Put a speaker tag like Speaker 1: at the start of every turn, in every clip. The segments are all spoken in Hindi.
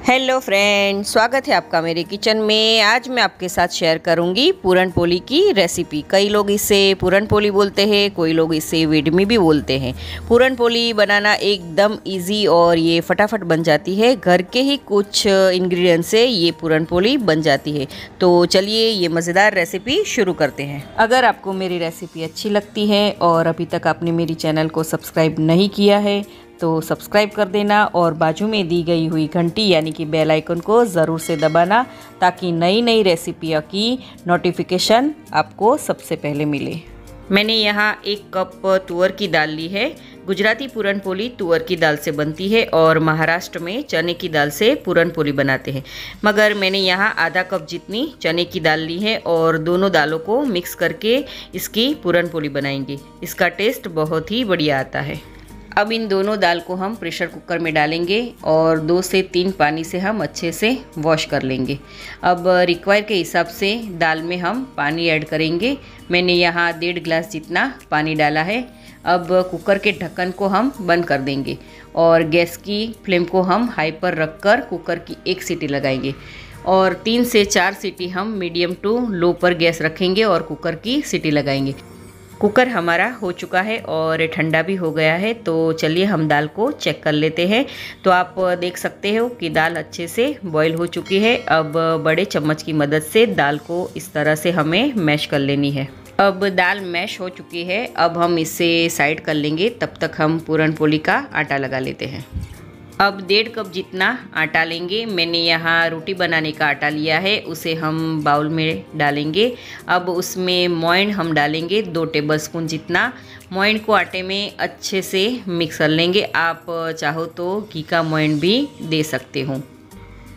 Speaker 1: हेलो फ्रेंड, स्वागत है आपका मेरे किचन में। आज मैं आपके साथ शेयर करूंगी पूरन पोली की रेसिपी। कई लोग इसे पूरन पोली बोलते हैं, कोई लोग इसे वेडमी भी बोलते हैं। पूरन पोली बनाना एकदम इजी और ये फटाफट बन जाती है। घर के ही कुछ इंग्रेडिएंट्स से ये पूरन पोली बन जाती है। तो चलिए ये मज़ेदार रेसिपी शुरू करते हैं। अगर आपको मेरी रेसिपी अच्छी लगती है और अभी तक आपने मेरी चैनल को सब्सक्राइब नहीं किया है तो सब्सक्राइब कर देना और बाजू में दी गई हुई घंटी यानी कि बेल आइकन को ज़रूर से दबाना ताकि नई नई रेसिपियों की नोटिफिकेशन आपको सबसे पहले मिले। मैंने यहाँ 1 कप तुअर की दाल ली है। गुजराती पूरन पोली तुअर की दाल से बनती है और महाराष्ट्र में चने की दाल से पूरन पोली बनाते हैं। मगर मैंने यहाँ आधा कप जितनी चने की दाल ली है और दोनों दालों को मिक्स करके इसकी पूरन पोली बनाएंगे। इसका टेस्ट बहुत ही बढ़िया आता है। अब इन दोनों दाल को हम प्रेशर कुकर में डालेंगे और 2 से 3 पानी से हम अच्छे से वॉश कर लेंगे। अब रिक्वायर के हिसाब से दाल में हम पानी ऐड करेंगे। मैंने यहाँ 1.5 गिलास जितना पानी डाला है। अब कुकर के ढक्कन को हम बंद कर देंगे और गैस की फ्लेम को हम हाई पर रखकर कुकर की 1 सीटी लगाएंगे और 3 से 4 सीटी हम मीडियम टू लो पर गैस रखेंगे और कुकर की सीटी लगाएंगे। कुकर हमारा हो चुका है और ठंडा भी हो गया है। तो चलिए हम दाल को चेक कर लेते हैं। तो आप देख सकते हो कि दाल अच्छे से बॉईल हो चुकी है। अब बड़े चम्मच की मदद से दाल को इस तरह से हमें मैश कर लेनी है। अब दाल मैश हो चुकी है। अब हम इसे साइड कर लेंगे। तब तक हम पूरन पोली का आटा लगा लेते हैं। अब 1.5 कप जितना आटा लेंगे। मैंने यहाँ रोटी बनाने का आटा लिया है, उसे हम बाउल में डालेंगे। अब उसमें मोइन हम डालेंगे 2 टेबलस्पून जितना। मोइन को आटे में अच्छे से मिक्स कर लेंगे। आप चाहो तो घी का मोइन भी दे सकते हो।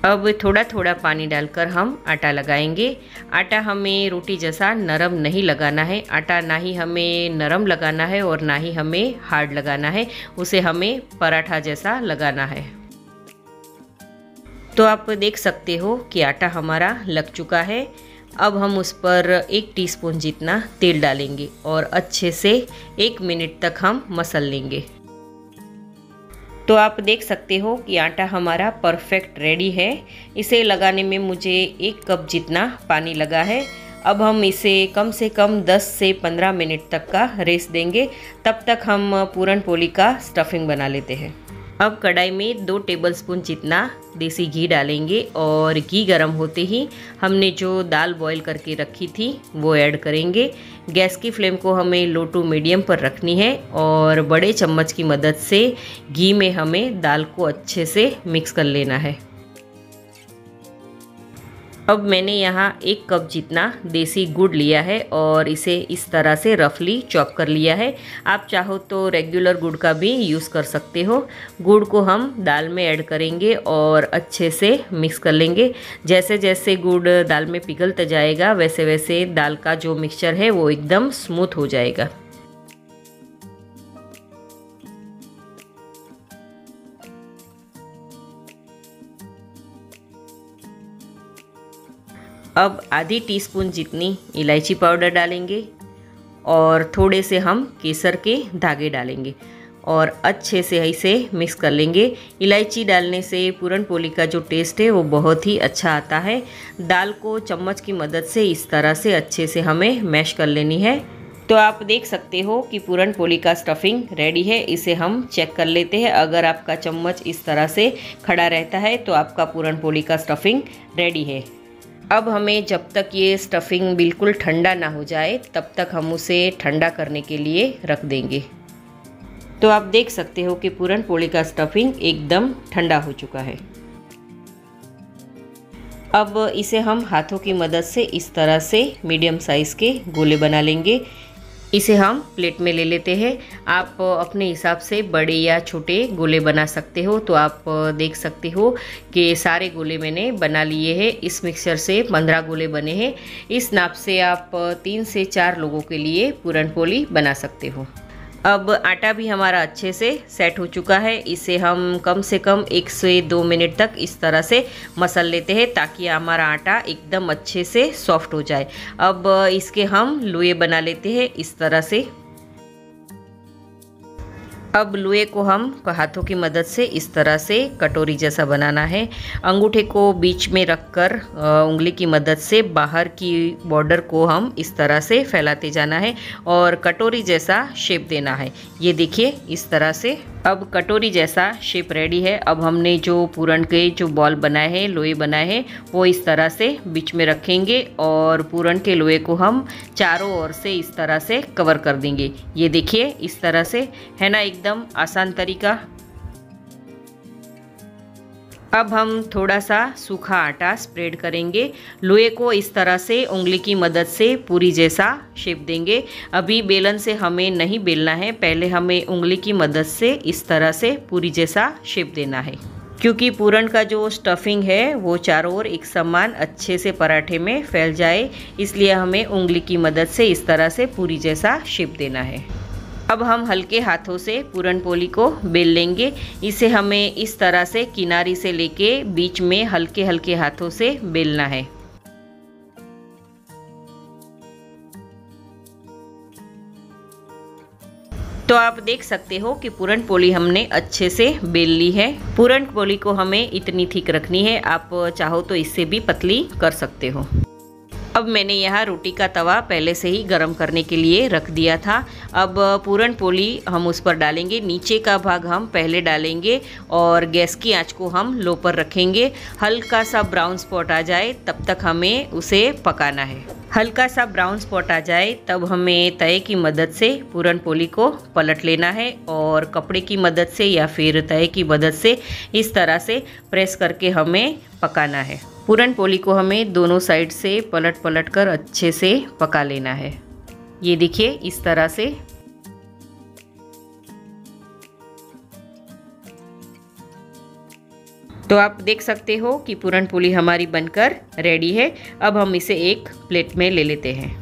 Speaker 1: अब थोड़ा थोड़ा पानी डालकर हम आटा लगाएंगे। आटा हमें रोटी जैसा नरम नहीं लगाना है। आटा ना ही हमें नरम लगाना है और ना ही हमें हार्ड लगाना है। उसे हमें पराठा जैसा लगाना है। तो आप देख सकते हो कि आटा हमारा लग चुका है। अब हम उस पर 1 टीस्पून जितना तेल डालेंगे और अच्छे से 1 मिनट तक हम मसल लेंगे। तो आप देख सकते हो कि आटा हमारा परफेक्ट रेडी है। इसे लगाने में मुझे 1 कप जितना पानी लगा है। अब हम इसे कम से कम 10 से 15 मिनट तक का रेस्ट देंगे। तब तक हम पूरन पोली का स्टफिंग बना लेते हैं। अब कढ़ाई में 2 टेबलस्पून जितना देसी घी डालेंगे और घी गर्म होते ही हमने जो दाल बॉईल करके रखी थी वो ऐड करेंगे। गैस की फ्लेम को हमें लो टू मीडियम पर रखनी है और बड़े चम्मच की मदद से घी में हमें दाल को अच्छे से मिक्स कर लेना है। अब मैंने यहाँ 1 कप जितना देसी गुड़ लिया है और इसे इस तरह से रफली चॉप कर लिया है। आप चाहो तो रेगुलर गुड़ का भी यूज़ कर सकते हो। गुड़ को हम दाल में ऐड करेंगे और अच्छे से मिक्स कर लेंगे। जैसे जैसे गुड़ दाल में पिघलता जाएगा वैसे वैसे दाल का जो मिक्सचर है वो एकदम स्मूथ हो जाएगा। अब आधी टीस्पून जितनी इलायची पाउडर डालेंगे और थोड़े से हम केसर के धागे डालेंगे और अच्छे से इसे मिक्स कर लेंगे। इलायची डालने से पूरन पोली का जो टेस्ट है वो बहुत ही अच्छा आता है। दाल को चम्मच की मदद से इस तरह से अच्छे से हमें मैश कर लेनी है। तो आप देख सकते हो कि पूरन पोली का स्टफिंग रेडी है। इसे हम चेक कर लेते हैं। अगर आपका चम्मच इस तरह से खड़ा रहता है तो आपका पूरन पोली का स्टफिंग रेडी है। अब हमें जब तक ये स्टफिंग बिल्कुल ठंडा ना हो जाए तब तक हम उसे ठंडा करने के लिए रख देंगे। तो आप देख सकते हो कि पूरन पोली का स्टफिंग एकदम ठंडा हो चुका है। अब इसे हम हाथों की मदद से इस तरह से मीडियम साइज़ के गोले बना लेंगे। इसे हम प्लेट में ले लेते हैं। आप अपने हिसाब से बड़े या छोटे गोले बना सकते हो। तो आप देख सकते हो कि सारे गोले मैंने बना लिए हैं। इस मिक्सचर से 15 गोले बने हैं। इस नाप से आप 3 से 4 लोगों के लिए पूरन पोली बना सकते हो। अब आटा भी हमारा अच्छे से सेट हो चुका है। इसे हम कम से कम 1 से 2 मिनट तक इस तरह से मसल लेते हैं ताकि हमारा आटा एकदम अच्छे से सॉफ्ट हो जाए। अब इसके हम लोए बना लेते हैं इस तरह से। अब लोहे को हम हाथों की मदद से इस तरह से कटोरी जैसा बनाना है। अंगूठे को बीच में रखकर उंगली की मदद से बाहर की बॉर्डर को हम इस तरह से फैलाते जाना है और कटोरी जैसा शेप देना है। ये देखिए इस तरह से अब कटोरी जैसा शेप रेडी है। अब हमने जो पूरण के जो बॉल बनाए हैं, लोहे बनाए हैं, वो इस तरह से बीच में रखेंगे और पूरण के लोहे को हम चारों ओर से इस तरह से कवर कर देंगे। ये देखिए इस तरह से है ना, एकदम आसान तरीका। अब हम थोड़ा सा सूखा आटा स्प्रेड करेंगे, लोहे को इस तरह से उंगली की मदद से पूरी जैसा शेप देंगे। अभी बेलन से हमें नहीं बेलना है, पहले हमें उंगली की मदद से इस तरह से पूरी जैसा शेप देना है, क्योंकि पूरण का जो स्टफिंग है वो चारों ओर एक समान अच्छे से पराठे में फैल जाए, इसलिए हमें उंगली की मदद से इस तरह से पूरी जैसा शेप देना है। अब हम हल्के हाथों से पूरण पोली को बेल लेंगे। इसे हमें इस तरह से किनारी से लेके बीच में हल्के हल्के हाथों से बेलना है। तो आप देख सकते हो कि पूरण पोली हमने अच्छे से बेल ली है। पूरण पोली को हमें इतनी थिक रखनी है, आप चाहो तो इससे भी पतली कर सकते हो। अब मैंने यहाँ रोटी का तवा पहले से ही गरम करने के लिए रख दिया था। अब पूरण पोली हम उस पर डालेंगे। नीचे का भाग हम पहले डालेंगे और गैस की आंच को हम लो पर रखेंगे। हल्का सा ब्राउन स्पॉट आ जाए तब तक हमें उसे पकाना है। हल्का सा ब्राउन स्पॉट आ जाए तब हमें तवे की मदद से पूरण पोली को पलट लेना है और कपड़े की मदद से या फिर तवे की मदद से इस तरह से प्रेस करके हमें पकाना है। पूरण पोली को हमें दोनों साइड से पलट पलट कर अच्छे से पका लेना है। ये देखिए इस तरह से। तो आप देख सकते हो कि पूरण पोली हमारी बनकर रेडी है। अब हम इसे एक प्लेट में ले लेते हैं।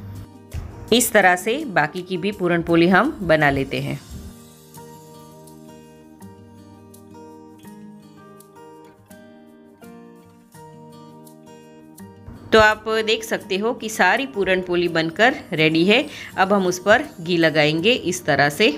Speaker 1: इस तरह से बाकी की भी पूरण पोली हम बना लेते हैं। तो आप देख सकते हो कि सारी पूरण पोली बनकर रेडी है। अब हम उस पर घी लगाएंगे इस तरह से।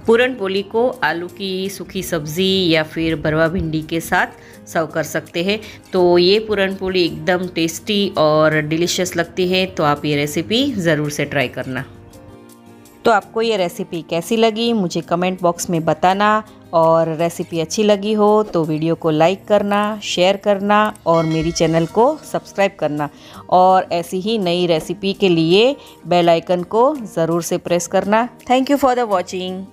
Speaker 1: पूरण पोली को आलू की सूखी सब्ज़ी या फिर भरवा भिंडी के साथ सर्व कर सकते हैं। तो ये पूरण पोली एकदम टेस्टी और डिलीशियस लगती है। तो आप ये रेसिपी ज़रूर से ट्राई करना। तो आपको ये रेसिपी कैसी लगी मुझे कमेंट बॉक्स में बताना, और रेसिपी अच्छी लगी हो तो वीडियो को लाइक करना, शेयर करना और मेरी चैनल को सब्सक्राइब करना। और ऐसी ही नई रेसिपी के लिए बेल आइकन को ज़रूर से प्रेस करना। Thank you for the watching.